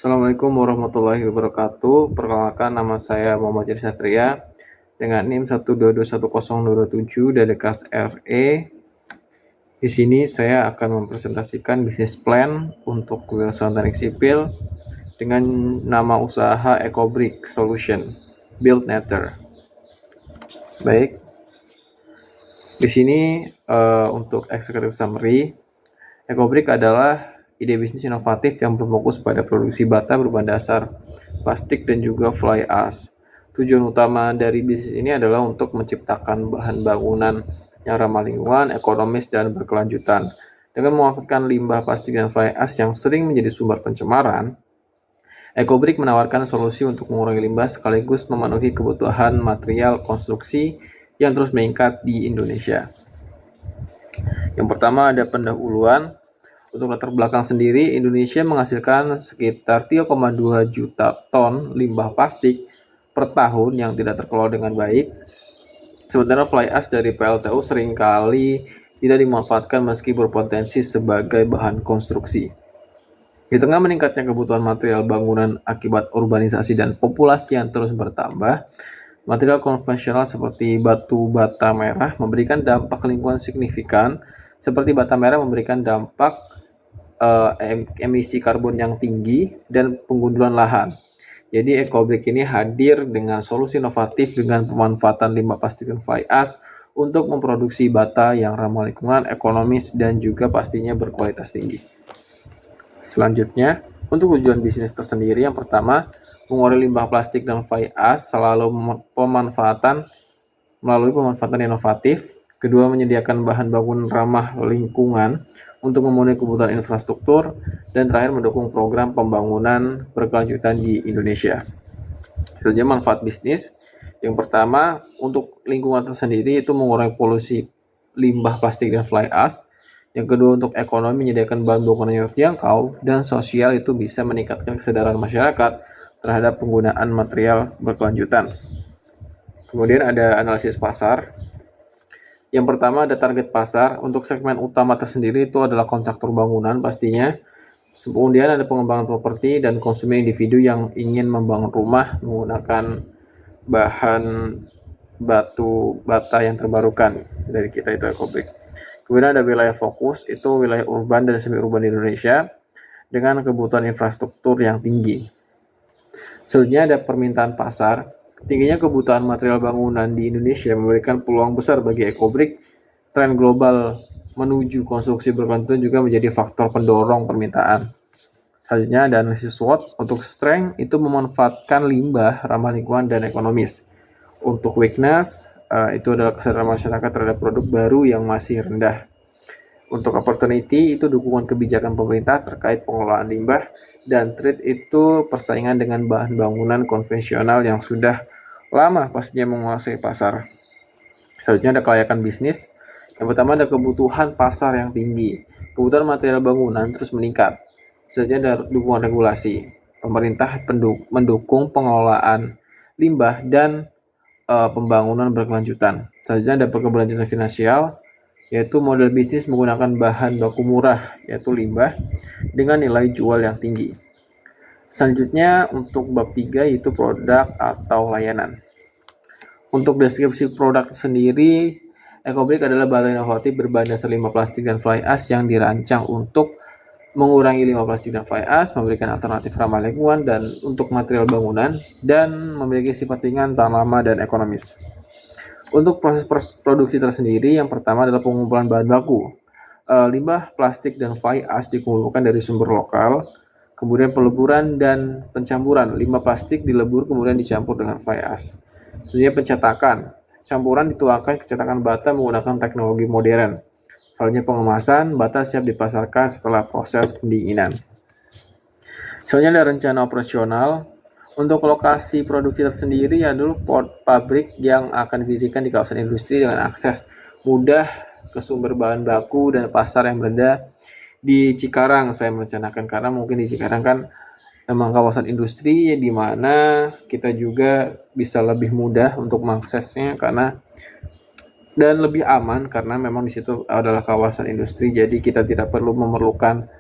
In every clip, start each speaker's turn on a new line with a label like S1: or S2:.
S1: Assalamualaikum warahmatullahi wabarakatuh. Perkenalkan, nama saya Muhammad Jadi Satria dengan NIM 1221027 dari kelas RE. Di sini saya akan mempresentasikan bisnis plan untuk Wilson Teknik Sipil dengan nama usaha EcoBrick Solution Build Netter. Baik. Di sini untuk executive summary, EcoBrick adalah ide bisnis inovatif yang berfokus pada produksi bata berbahan dasar plastik dan juga fly ash. Tujuan utama dari bisnis ini adalah untuk menciptakan bahan bangunan yang ramah lingkungan, ekonomis, dan berkelanjutan. Dengan memanfaatkan limbah plastik dan fly ash yang sering menjadi sumber pencemaran, EcoBrick menawarkan solusi untuk mengurangi limbah sekaligus memenuhi kebutuhan material konstruksi yang terus meningkat di Indonesia. Yang pertama ada pendahuluan. Untuk latar belakang sendiri, Indonesia menghasilkan sekitar 3,2 juta ton limbah plastik per tahun yang tidak terkelola dengan baik. Sementara fly ash dari PLTU seringkali tidak dimanfaatkan meski berpotensi sebagai bahan konstruksi. Di tengah meningkatnya kebutuhan material bangunan akibat urbanisasi dan populasi yang terus bertambah, material konvensional seperti batu bata merah memberikan dampak lingkungan signifikan. Seperti bata merah memberikan dampak emisi karbon yang tinggi dan penggundulan lahan. Jadi EcoBrick ini hadir dengan solusi inovatif dengan pemanfaatan limbah plastik dan fly ash untuk memproduksi bata yang ramah lingkungan, ekonomis, dan juga pastinya berkualitas tinggi. Selanjutnya, untuk tujuan bisnis tersendiri, yang pertama, mengurangi limbah plastik dan fly ash melalui pemanfaatan inovatif. Kedua, menyediakan bahan bangunan ramah lingkungan untuk memenuhi kebutuhan infrastruktur. Dan terakhir, mendukung program pembangunan berkelanjutan di Indonesia. Selanjutnya, manfaat bisnis. Yang pertama, untuk lingkungan tersendiri itu mengurangi polusi limbah plastik dan fly ash. Yang kedua, untuk ekonomi, menyediakan bahan bangunan yang terjangkau. Dan sosial, itu bisa meningkatkan kesadaran masyarakat terhadap penggunaan material berkelanjutan. Kemudian ada analisis pasar. Yang pertama ada target pasar. Untuk segmen utama tersendiri itu adalah kontraktor bangunan pastinya. Kemudian ada pengembangan properti dan konsumen individu yang ingin membangun rumah menggunakan bahan batu bata yang terbarukan dari kita, itu EcoBrick. Kemudian ada wilayah fokus, itu wilayah urban dan semi urban di Indonesia dengan kebutuhan infrastruktur yang tinggi. Selanjutnya ada permintaan pasar. Tingginya kebutuhan material bangunan di Indonesia memberikan peluang besar bagi EcoBrick. Tren global menuju konstruksi berkelanjutan juga menjadi faktor pendorong permintaan. Selanjutnya ada analisis SWOT. Untuk strength itu memanfaatkan limbah ramah lingkungan dan ekonomis. Untuk weakness itu adalah kesadaran masyarakat terhadap produk baru yang masih rendah. Untuk opportunity itu dukungan kebijakan pemerintah terkait pengelolaan limbah. Dan threat itu persaingan dengan bahan bangunan konvensional yang sudah lama pastinya menguasai pasar. Selanjutnya ada kelayakan bisnis. Yang pertama ada kebutuhan pasar yang tinggi. Kebutuhan material bangunan terus meningkat. Selanjutnya ada dukungan regulasi. Pemerintah mendukung pengelolaan limbah dan pembangunan berkelanjutan. Selanjutnya ada berkelanjutan finansial, yaitu model bisnis menggunakan bahan baku murah, yaitu limbah, dengan nilai jual yang tinggi. Selanjutnya untuk bab 3 yaitu produk atau layanan. Untuk deskripsi produk sendiri, EcoBrick adalah bata inovatif berbahan dasar limbah plastik dan fly ash yang dirancang untuk mengurangi limbah plastik dan fly ash, memberikan alternatif ramah lingkungan dan untuk material bangunan, dan memiliki sifat ringan, tahan lama, dan ekonomis. Untuk proses produksi tersendiri, yang pertama adalah pengumpulan bahan baku. Limbah plastik dan fly ash dikumpulkan dari sumber lokal. Kemudian peleburan dan pencampuran. Limbah plastik dilebur kemudian dicampur dengan fly ash. Selanjutnya pencetakan. Campuran dituangkan ke cetakan bata menggunakan teknologi modern. Selanjutnya pengemasan, bata siap dipasarkan setelah proses pendinginan. Selanjutnya ada rencana operasional. Untuk lokasi produksi tersendiri adalah pabrik yang akan didirikan di kawasan industri dengan akses mudah ke sumber bahan baku dan pasar yang berada di Cikarang. Saya merencanakan karena mungkin di Cikarang kan memang kawasan industri di mana kita juga bisa lebih mudah untuk mengaksesnya dan lebih aman karena memang di situ adalah kawasan industri, jadi kita tidak perlu memerlukan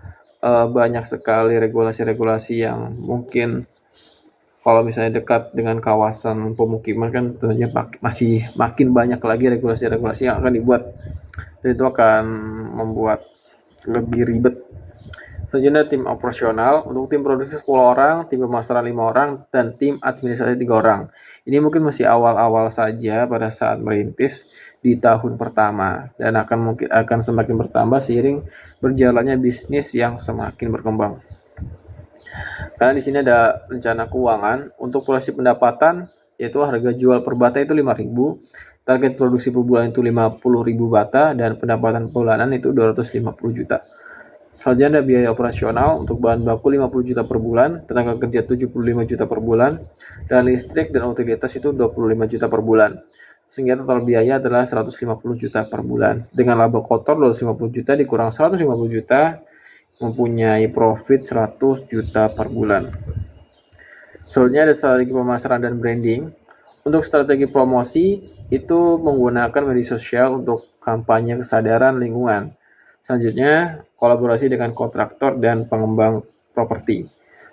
S1: banyak sekali regulasi-regulasi yang mungkin kalau misalnya dekat dengan kawasan pemukiman kan tentunya masih makin banyak lagi regulasi-regulasi yang akan dibuat, dan itu akan membuat lebih ribet. Selanjutnya tim operasional. Untuk tim produksi 10 orang, tim pemasaran 5 orang, dan tim administrasi 3 orang. Ini mungkin masih awal-awal saja pada saat merintis di tahun pertama, dan mungkin akan semakin bertambah seiring berjalannya bisnis yang semakin berkembang. Karena di sini ada rencana keuangan untuk proyeksi pendapatan, yaitu harga jual per bata itu 5.000, target produksi per bulan itu 50.000 bata, dan pendapatan bulanan itu 250 juta. Selanjutnya ada biaya operasional untuk bahan baku 50 juta per bulan, tenaga kerja 75 juta per bulan, dan listrik dan utilitas itu 25 juta per bulan. Sehingga total biaya adalah 150 juta per bulan. Dengan laba kotor 250 juta dikurang 150 juta, mempunyai profit 100 juta per bulan. Selanjutnya ada strategi pemasaran dan branding. Untuk strategi promosi itu menggunakan media sosial untuk kampanye kesadaran lingkungan. Selanjutnya kolaborasi dengan kontraktor dan pengembang properti.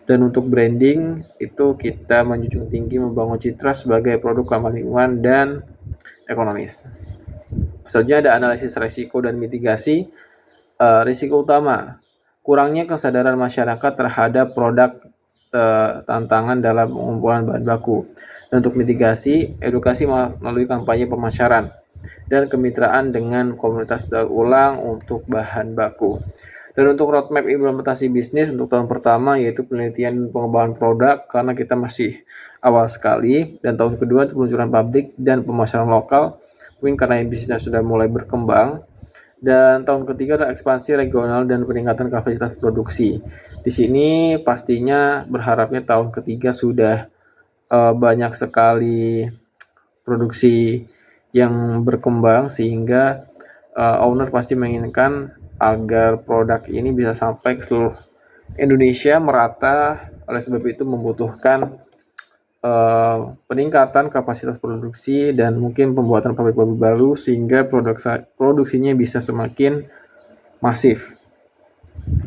S1: Dan untuk branding itu kita menjunjung tinggi membangun citra sebagai produk ramah lingkungan dan ekonomis. Selanjutnya ada analisis risiko dan mitigasi. Risiko utama, kurangnya kesadaran masyarakat terhadap produk tantangan dalam pengumpulan bahan baku. Dan untuk mitigasi, edukasi melalui kampanye pemasaran dan kemitraan dengan komunitas daur ulang untuk bahan baku. Dan untuk roadmap implementasi bisnis untuk tahun pertama yaitu penelitian dan pengembangan produk, karena kita masih awal sekali, dan tahun kedua itu peluncuran pabrik dan pemasaran lokal, mungkin karena bisnis sudah mulai berkembang. Dan tahun ketiga adalah ekspansi regional dan peningkatan kapasitas produksi. Di sini pastinya berharapnya tahun ketiga sudah banyak sekali produksi yang berkembang, sehingga owner pasti menginginkan agar produk ini bisa sampai ke seluruh Indonesia merata. Oleh sebab itu membutuhkan peningkatan kapasitas produksi dan mungkin pembuatan pabrik-pabrik baru sehingga produksinya bisa semakin masif.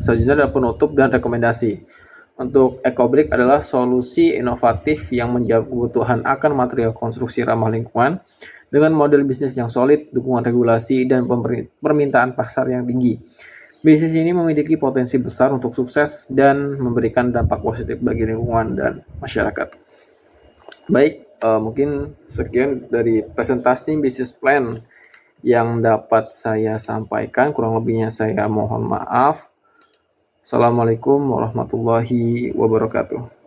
S1: Selanjutnya adalah penutup dan rekomendasi. Untuk EcoBrick adalah solusi inovatif yang menjawab kebutuhan akan material konstruksi ramah lingkungan dengan model bisnis yang solid, dukungan regulasi, dan permintaan pasar yang tinggi. Bisnis ini memiliki potensi besar untuk sukses dan memberikan dampak positif bagi lingkungan dan masyarakat. Baik, mungkin sekian dari presentasi bisnis plan yang dapat saya sampaikan. Kurang lebihnya saya mohon maaf. Assalamualaikum warahmatullahi wabarakatuh.